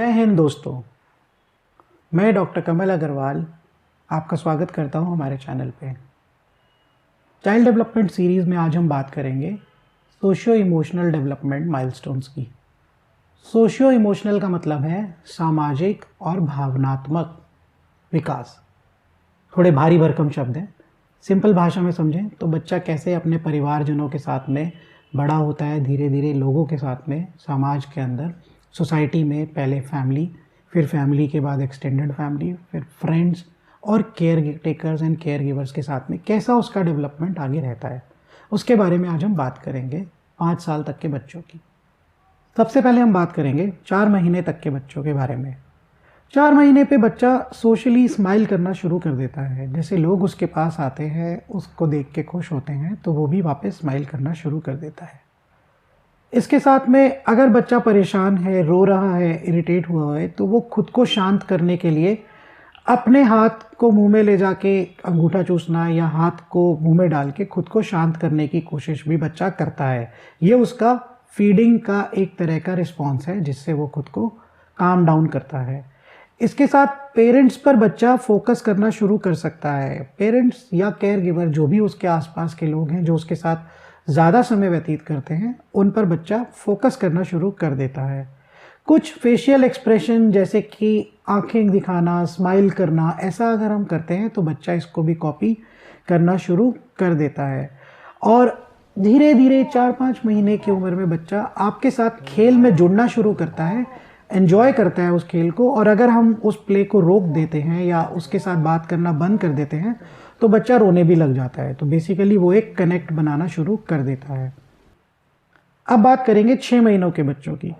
जय हिंद दोस्तों। मैं डॉक्टर कमल अग्रवाल आपका स्वागत करता हूं हमारे चैनल पे। चाइल्ड डेवलपमेंट सीरीज़ में आज हम बात करेंगे सोशियो इमोशनल डेवलपमेंट माइलस्टोन्स की। सोशियो इमोशनल का मतलब है सामाजिक और भावनात्मक विकास। थोड़े भारी भरकम शब्द हैं, सिंपल भाषा में समझें तो बच्चा कैसे अपने परिवारजनों के साथ में बड़ा होता है, धीरे धीरे लोगों के साथ में, समाज के अंदर, सोसाइटी में, पहले फैमिली, फिर फैमिली के बाद एक्सटेंडेड फैमिली, फिर फ्रेंड्स और care takers and care givers के साथ में कैसा उसका डेवलपमेंट आगे रहता है, उसके बारे में आज हम बात करेंगे 5 साल तक के बच्चों की। सबसे पहले हम बात करेंगे 4 महीने तक के बच्चों के बारे में। 4 महीने पे बच्चा सोशली स्माइल करना शुरू कर देता है। जैसे लोग उसके पास आते हैं, उसको देख के खुश होते हैं, तो वो भी वापस स्माइल करना शुरू कर देता है। इसके साथ में अगर बच्चा परेशान है, रो रहा है, इरिटेट हुआ है, तो वो खुद को शांत करने के लिए अपने हाथ को मुंह में ले जाके अंगूठा चूसना या हाथ को मुंह में डाल के खुद को शांत करने की कोशिश भी बच्चा करता है। ये उसका फीडिंग का एक तरह का रिस्पॉन्स है जिससे वो खुद को काम डाउन करता है। इसके साथ पेरेंट्स पर बच्चा फोकस करना शुरू कर सकता है। पेरेंट्स या केयर गिवर जो भी उसके आसपास के लोग हैं जो उसके साथ ज़्यादा समय व्यतीत करते हैं, उन पर बच्चा फोकस करना शुरू कर देता है। कुछ फेशियल एक्सप्रेशन जैसे कि आंखें दिखाना, स्माइल करना, ऐसा अगर हम करते हैं तो बच्चा इसको भी कॉपी करना शुरू कर देता है। और धीरे धीरे 4-5 महीने की उम्र में बच्चा आपके साथ खेल में जुड़ना शुरू करता है, एन्जॉय करता है उस खेल को। और अगर हम उस प्ले को रोक देते हैं या उसके साथ बात करना बंद कर देते हैं तो बच्चा रोने भी लग जाता है। तो बेसिकली वो एक कनेक्ट बनाना शुरू कर देता है। अब बात करेंगे 6 महीनों के बच्चों की।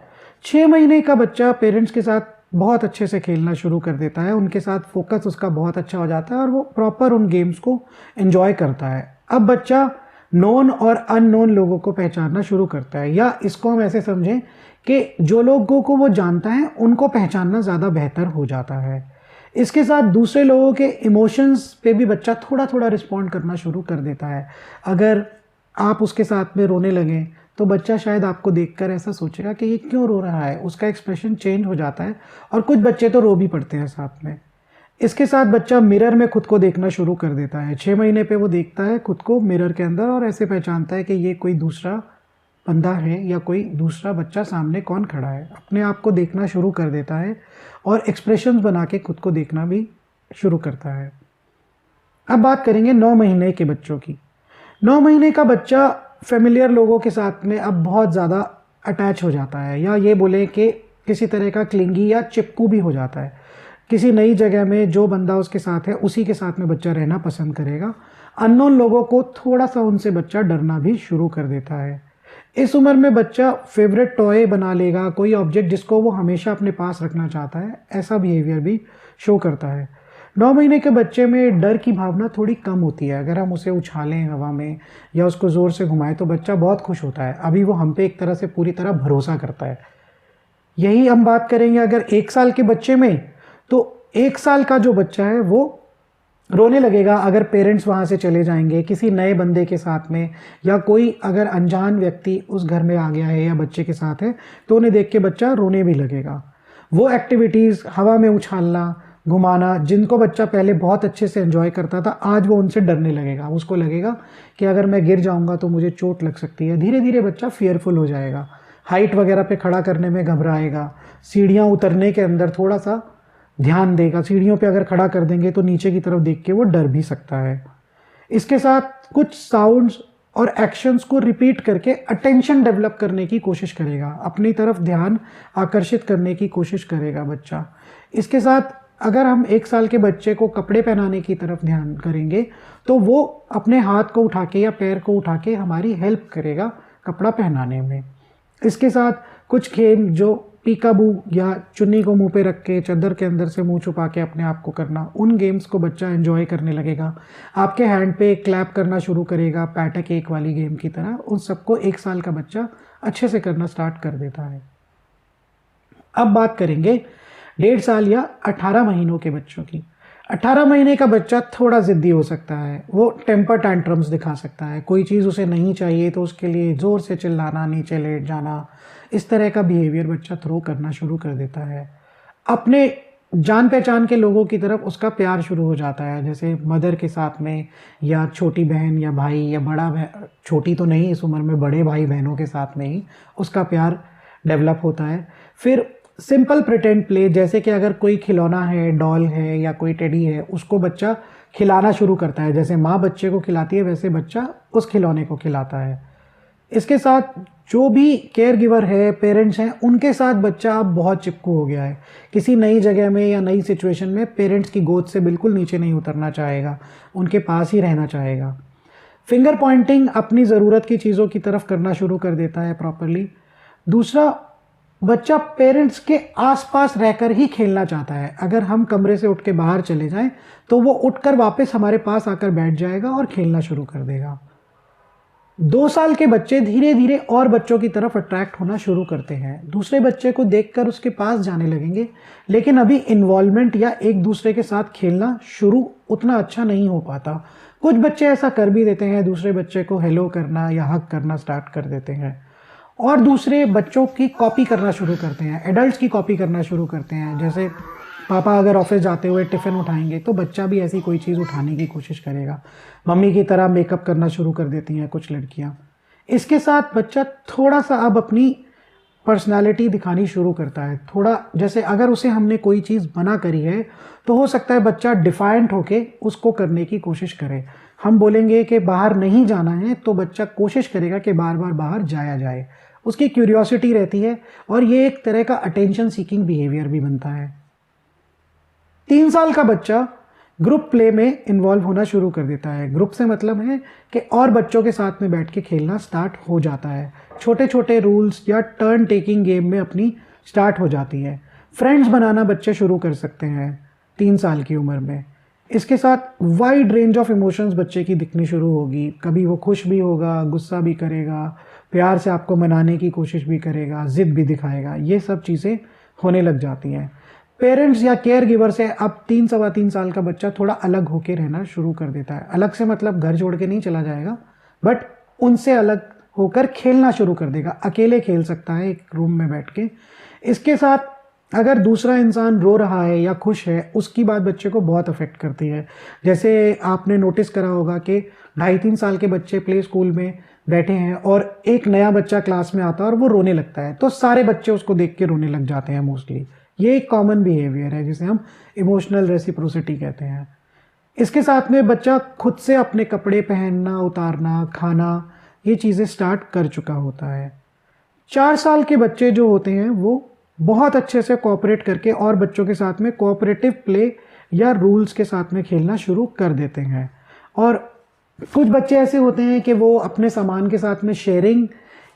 6 महीने का बच्चा पेरेंट्स के साथ बहुत अच्छे से खेलना शुरू कर देता है, उनके साथ फोकस उसका बहुत अच्छा हो जाता है और वो प्रॉपर उन गेम्स को एन्जॉय करता है। अब बच्चा नोन और अननोन लोगों को पहचानना शुरू करता है, या इसको हम ऐसे समझें कि जो लोगों को वो जानता है उनको पहचानना ज़्यादा बेहतर हो जाता है। इसके साथ दूसरे लोगों के इमोशंस पे भी बच्चा थोड़ा थोड़ा रिस्पॉन्ड करना शुरू कर देता है। अगर आप उसके साथ में रोने लगें तो बच्चा शायद आपको देखकर ऐसा सोचेगा कि ये क्यों रो रहा है, उसका एक्सप्रेशन चेंज हो जाता है। और कुछ बच्चे तो रो भी पड़ते हैं साथ में। इसके साथ बच्चा मिरर में खुद को देखना शुरू कर देता है। 6 महीने पे वो देखता है खुद को मिरर के अंदर और ऐसे पहचानता है कि ये कोई दूसरा बंदा है या कोई दूसरा बच्चा सामने कौन खड़ा है। अपने आप को देखना शुरू कर देता है और एक्सप्रेशंस बना के खुद को देखना भी शुरू करता है। अब बात करेंगे 9 महीने के बच्चों की। 9 महीने का बच्चा फेमिलियर लोगों के साथ में अब बहुत ज़्यादा अटैच हो जाता है, या ये बोले कि किसी तरह का क्लिंगी या चिपकू भी हो जाता है। किसी नई जगह में जो बंदा उसके साथ है उसी के साथ में बच्चा रहना पसंद करेगा। अननोन लोगों को थोड़ा सा उनसे बच्चा डरना भी शुरू कर देता है। इस उम्र में बच्चा फेवरेट टॉय बना लेगा, कोई ऑब्जेक्ट जिसको वो हमेशा अपने पास रखना चाहता है, ऐसा बिहेवियर भी शो करता है। 9 महीने के बच्चे में डर की भावना थोड़ी कम होती है। अगर हम उसे उछालें हवा में या उसको ज़ोर से घुमाएं तो बच्चा बहुत खुश होता है। अभी वो हम पे एक तरह से पूरी तरह भरोसा करता है। यही हम बात करेंगे अगर 1 साल के बच्चे में, तो 1 साल का जो बच्चा है वो रोने लगेगा अगर पेरेंट्स वहाँ से चले जाएंगे किसी नए बंदे के साथ में, या कोई अगर अनजान व्यक्ति उस घर में आ गया है या बच्चे के साथ है तो उन्हें देख के बच्चा रोने भी लगेगा। वो एक्टिविटीज़, हवा में उछालना, घुमाना, जिनको बच्चा पहले बहुत अच्छे से एंजॉय करता था, आज वो उनसे डरने लगेगा। उसको लगेगा कि अगर मैं गिर जाऊंगा तो मुझे चोट लग सकती है। धीरे धीरे बच्चा फियरफुल हो जाएगा, हाइट वगैरह पे खड़ा करने में घबराएगा, सीढ़ियाँ उतरने के अंदर थोड़ा सा ध्यान देगा। सीढ़ियों पे अगर खड़ा कर देंगे तो नीचे की तरफ देख के वो डर भी सकता है। इसके साथ कुछ साउंड्स और एक्शंस को रिपीट करके अटेंशन डेवलप करने की कोशिश करेगा, अपनी तरफ ध्यान आकर्षित करने की कोशिश करेगा बच्चा। इसके साथ अगर हम 1 साल के बच्चे को कपड़े पहनाने की तरफ ध्यान करेंगे तो वो अपने हाथ को उठा के या पैर को उठा के हमारी हेल्प करेगा कपड़ा पहनाने में। इसके साथ कुछ खेल जो पीकाबू या चुन्नी को मुंह पे रख के चादर के अंदर से मुंह छुपा के अपने आप को करना, उन गेम्स को बच्चा एंजॉय करने लगेगा। आपके हैंड पे क्लैप करना शुरू करेगा, पैटक एक वाली गेम की तरह। उन सबको 1 साल का बच्चा अच्छे से करना स्टार्ट कर देता है। अब बात करेंगे 1.5 साल या 18 महीनों के बच्चों की। 18 महीने का बच्चा थोड़ा ज़िद्दी हो सकता है, वो टेम्पर टैंट्रम्स दिखा सकता है। कोई चीज़ उसे नहीं चाहिए तो उसके लिए ज़ोर से चिल्लाना, नीचे लेट जाना, इस तरह का बिहेवियर बच्चा थ्रो करना शुरू कर देता है। अपने जान पहचान के लोगों की तरफ उसका प्यार शुरू हो जाता है, जैसे मदर के साथ में, या छोटी बहन या भाई या छोटी तो नहीं इस उम्र में, बड़े भाई बहनों के साथ में ही उसका प्यार डेवलप होता है। फिर सिंपल प्रिटेंड प्ले, जैसे कि अगर कोई खिलौना है, डॉल है या कोई टेडी है, उसको बच्चा खिलाना शुरू करता है। जैसे माँ बच्चे को खिलाती है वैसे बच्चा उस खिलौने को खिलाता है। इसके साथ जो भी केयर गिवर है, पेरेंट्स हैं, उनके साथ बच्चा अब बहुत चिपकू हो गया है। किसी नई जगह में या नई सिचुएशन में पेरेंट्स की गोद से बिल्कुल नीचे नहीं उतरना चाहेगा, उनके पास ही रहना चाहेगा। फिंगर पॉइंटिंग अपनी ज़रूरत की चीज़ों की तरफ करना शुरू कर देता है प्रॉपरली। दूसरा, बच्चा पेरेंट्स के आसपास रहकर ही खेलना चाहता है। अगर हम कमरे से उठ के बाहर चले जाएं तो वो उठकर वापस हमारे पास आकर बैठ जाएगा और खेलना शुरू कर देगा। 2 साल के बच्चे धीरे धीरे और बच्चों की तरफ अट्रैक्ट होना शुरू करते हैं, दूसरे बच्चे को देखकर उसके पास जाने लगेंगे, लेकिन अभी इन्वॉल्वमेंट या एक दूसरे के साथ खेलना शुरू उतना अच्छा नहीं हो पाता। कुछ बच्चे ऐसा कर भी देते हैं, दूसरे बच्चे को हेलो करना या हग करना स्टार्ट कर देते हैं, और दूसरे बच्चों की कॉपी करना शुरू करते हैं, एडल्ट्स की कॉपी करना शुरू करते हैं। जैसे पापा अगर ऑफिस जाते हुए टिफ़िन उठाएंगे तो बच्चा भी ऐसी कोई चीज़ उठाने की कोशिश करेगा। मम्मी की तरह मेकअप करना शुरू कर देती हैं कुछ लड़कियां। इसके साथ बच्चा थोड़ा सा अब अपनी पर्सनालिटी दिखानी शुरू करता है। थोड़ा जैसे अगर उसे हमने कोई चीज़ मना करी है तो हो सकता है बच्चा डिफाइंट होके उसको करने की कोशिश करे। हम बोलेंगे कि बाहर नहीं जाना है तो बच्चा कोशिश करेगा कि बार बार बाहर जाया जाए। उसकी क्यूरियोसिटी रहती है और ये एक तरह का अटेंशन सीकिंग बिहेवियर भी बनता है। 3 साल का बच्चा ग्रुप प्ले में इन्वॉल्व होना शुरू कर देता है। ग्रुप से मतलब है कि और बच्चों के साथ में बैठ के खेलना स्टार्ट हो जाता है। छोटे छोटे रूल्स या टर्न टेकिंग गेम में अपनी स्टार्ट हो जाती है। फ्रेंड्स बनाना बच्चे शुरू कर सकते हैं 3 साल की उम्र में। इसके साथ वाइड रेंज ऑफ इमोशंस बच्चे की दिखनी शुरू होगी। कभी वो खुश भी होगा, गुस्सा भी करेगा, प्यार से आपको मनाने की कोशिश भी करेगा, ज़िद भी दिखाएगा। ये सब चीज़ें होने लग जाती हैं। पेरेंट्स या केयर गिवर से अब 3 सवा 3 साल का बच्चा थोड़ा अलग होकर रहना शुरू कर देता है। अलग से मतलब घर छोड़ के नहीं चला जाएगा, बट उनसे अलग होकर खेलना शुरू कर देगा। अकेले खेल सकता है एक रूम में बैठ के। इसके साथ अगर दूसरा इंसान रो रहा है या खुश है, उसकी बात बच्चे को बहुत अफेक्ट करती है। जैसे आपने नोटिस करा होगा कि 2.5-3 साल के बच्चे प्ले स्कूल में बैठे हैं और एक नया बच्चा क्लास में आता है और वो रोने लगता है, तो सारे बच्चे उसको देख के रोने लग जाते हैं मोस्टली। ये एक कॉमन बिहेवियर है जिसे हम इमोशनल रेसिप्रोसिटी कहते हैं। इसके साथ में बच्चा खुद से अपने कपड़े पहनना, उतारना, खाना, ये चीज़ें स्टार्ट कर चुका होता है। 4 साल के बच्चे जो होते हैं वो बहुत अच्छे से कोऑपरेट करके और बच्चों के साथ में कोऑपरेटिव प्ले या रूल्स के साथ में खेलना शुरू कर देते हैं। और कुछ बच्चे ऐसे होते हैं कि वो अपने सामान के साथ में शेयरिंग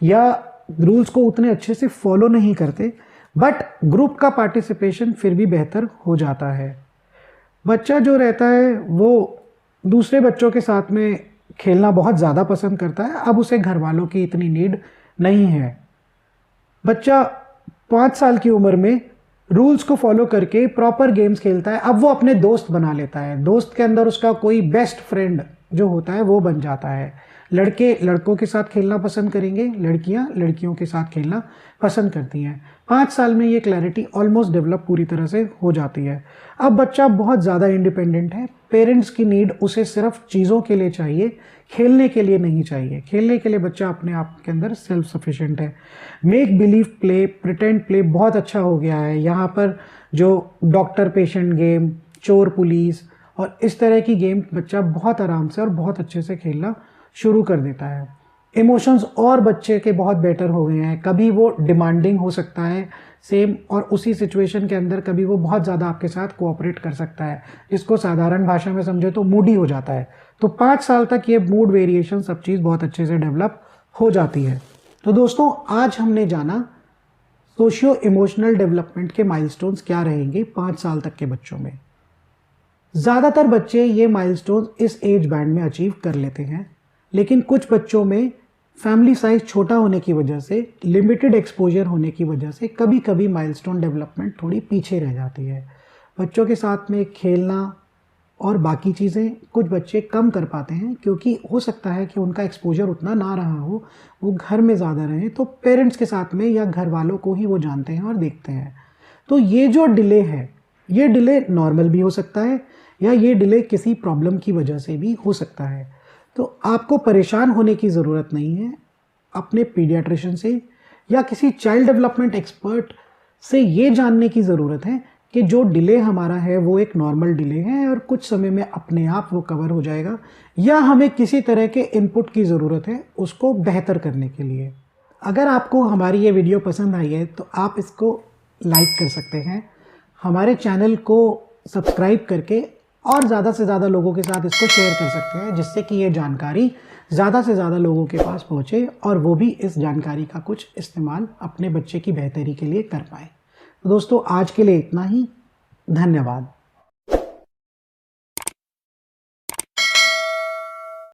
या रूल्स को उतने अच्छे से फॉलो नहीं करते, बट ग्रुप का पार्टिसिपेशन फिर भी बेहतर हो जाता है। बच्चा जो रहता है वो दूसरे बच्चों के साथ में खेलना बहुत ज़्यादा पसंद करता है। अब उसे घर वालों की इतनी नीड नहीं है। बच्चा 5 साल की उम्र में रूल्स को फॉलो करके प्रॉपर गेम्स खेलता है। अब वो अपने दोस्त बना लेता है। दोस्त के अंदर उसका कोई बेस्ट फ्रेंड जो होता है वो बन जाता है। लड़के लड़कों के साथ खेलना पसंद करेंगे, लड़कियां लड़कियों के साथ खेलना पसंद करती हैं। 5 साल में ये क्लैरिटी ऑलमोस्ट डेवलप पूरी तरह से हो जाती है। अब बच्चा बहुत ज़्यादा इंडिपेंडेंट है। पेरेंट्स की नीड उसे सिर्फ चीज़ों के लिए चाहिए, खेलने के लिए नहीं चाहिए। खेलने के लिए बच्चा अपने आप के अंदर सेल्फ सफिशिएंट है। Make believe play, pretend play बहुत अच्छा हो गया है। यहाँ पर जो डॉक्टर पेशेंट गेम, चोर पुलिस और इस तरह की गेम बच्चा बहुत आराम से और बहुत अच्छे से खेलना शुरू कर देता है। इमोशंस और बच्चे के बहुत बेटर हो गए हैं। कभी वो डिमांडिंग हो सकता है सेम, और उसी सिचुएशन के अंदर कभी वो बहुत ज़्यादा आपके साथ कोऑपरेट कर सकता है, जिसको साधारण भाषा में समझे तो मूडी हो जाता है। तो 5 साल तक ये मूड वेरिएशन सब चीज़ बहुत अच्छे से डेवलप हो जाती है। तो दोस्तों, आज हमने जाना सोशियो इमोशनल डेवलपमेंट के माइलस्टोन्स क्या रहेंगे 5 साल तक के बच्चों में। ज़्यादातर बच्चे ये माइलस्टोन्स इस एज बैंड में अचीव कर लेते हैं, लेकिन कुछ बच्चों में फैमिली साइज छोटा होने की वजह से, लिमिटेड एक्सपोजर होने की वजह से कभी कभी माइलस्टोन डेवलपमेंट थोड़ी पीछे रह जाती है। बच्चों के साथ में खेलना और बाकी चीज़ें कुछ बच्चे कम कर पाते हैं, क्योंकि हो सकता है कि उनका एक्सपोजर उतना ना रहा हो, वो घर में ज़्यादा रहें, तो पेरेंट्स के साथ में या घर वालों को ही वो जानते हैं और देखते हैं। तो ये जो डिले है, ये डिले नॉर्मल भी हो सकता है या ये डिले किसी प्रॉब्लम की वजह से भी हो सकता है। तो आपको परेशान होने की ज़रूरत नहीं है। अपने पीडियाट्रिशियन से या किसी चाइल्ड डेवलपमेंट एक्सपर्ट से ये जानने की ज़रूरत है कि जो डिले हमारा है वो एक नॉर्मल डिले है और कुछ समय में अपने आप वो कवर हो जाएगा, या हमें किसी तरह के इनपुट की ज़रूरत है उसको बेहतर करने के लिए। अगर आपको हमारी ये वीडियो पसंद आई है तो आप इसको लाइक कर सकते हैं, हमारे चैनल को सब्सक्राइब करके और ज़्यादा से ज़्यादा लोगों के साथ इसको शेयर कर सकते हैं, जिससे कि ये जानकारी ज़्यादा से ज़्यादा लोगों के पास पहुँचे और वो भी इस जानकारी का कुछ इस्तेमाल अपने बच्चे की बेहतरी के लिए कर पाएँ। तो दोस्तों, आज के लिए इतना ही। धन्यवाद।